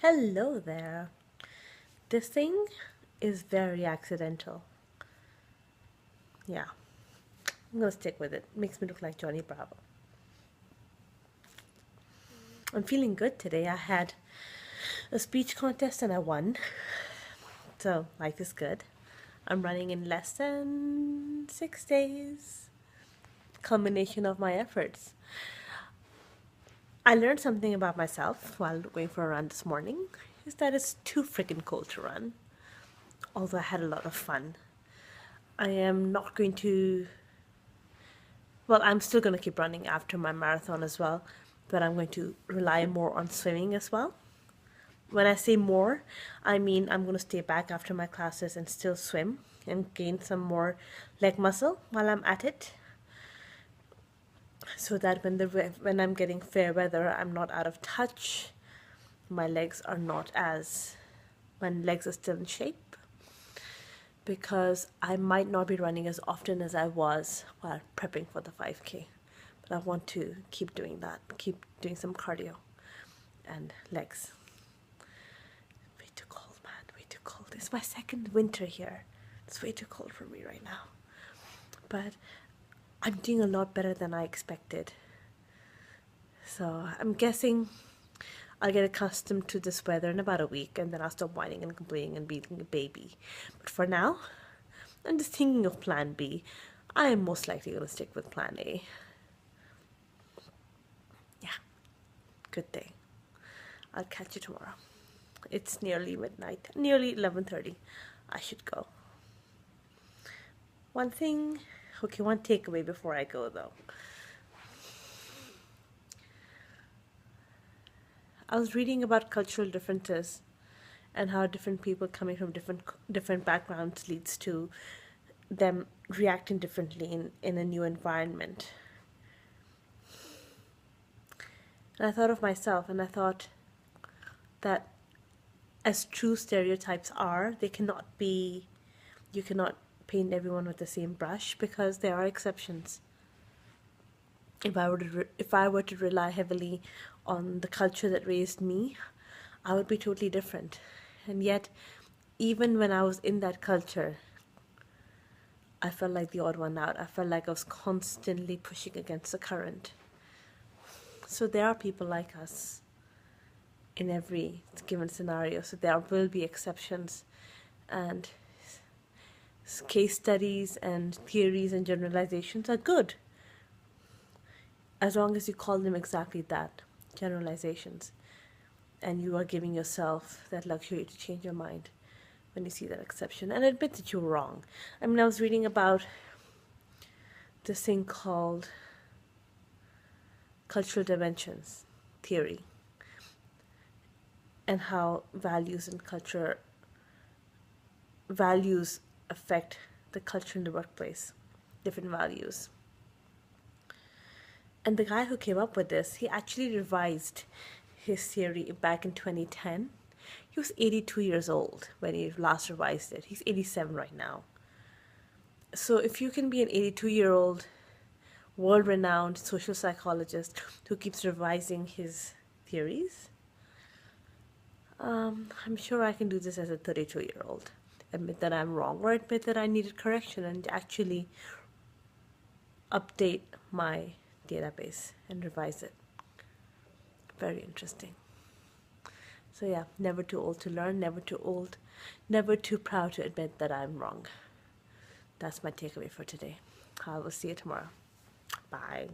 Hello there. This thing is very accidental. Yeah, I'm gonna stick with it. Makes me look like Johnny Bravo. I'm feeling good today. I had a speech contest and I won. So life is good. I'm running in less than 6 days. Culmination of my efforts. I learned something about myself while going for a run this morning, is that it's too freaking cold to run. Although I had a lot of fun. I am not going to, well, I'm still going to keep running after my marathon as well, but I'm going to rely more on swimming as well. When I say more, I mean I'm going to stay back after my classes and still swim and gain some more leg muscle while I'm at it, so that when I'm getting fair weather, I'm not out of touch. My legs are not as my legs are still in shape, because I might not be running as often as I was while prepping for the 5K. But I want to keep doing that, keep doing some cardio and legs. Way too cold, man, way too cold. It's my second winter here. It's way too cold for me right now. But I'm doing a lot better than I expected. So I'm guessing I'll get accustomed to this weather in about a week, and then I'll stop whining and complaining and being a baby. But for now, I'm just thinking of plan B. I am most likely going to stick with plan A. Yeah, good day. I'll catch you tomorrow. It's nearly midnight, nearly 11:30. I should go. One takeaway before I go though. I was reading about cultural differences and how different people coming from different backgrounds leads to them reacting differently in a new environment. And I thought of myself, and I thought that as true stereotypes are, you cannot paint everyone with the same brush, because there are exceptions. If I were to rely heavily on the culture that raised me, I would be totally different. And yet, even when I was in that culture, I felt like the odd one out. I felt like I was constantly pushing against the current. So there are people like us in every given scenario. So there will be exceptions, and case studies and theories and generalizations are good, as long as you call them exactly that, generalizations, and you are giving yourself that luxury to change your mind when you see that exception and admit that you're wrong. I mean, I was reading about this thing called cultural dimensions theory, and how values affect the culture in the workplace, different values. And the guy who came up with this, he actually revised his theory back in 2010. He was 82 years old when he last revised it. He's 87 right now. So if you can be an 82-year-old world-renowned social psychologist who keeps revising his theories, I'm sure I can do this as a 32-year-old. Admit that I'm wrong, or admit that I needed correction, and actually update my database and revise it. Very interesting. So yeah, never too old to learn, never too proud to admit that I'm wrong. That's my takeaway for today. I will see you tomorrow. Bye.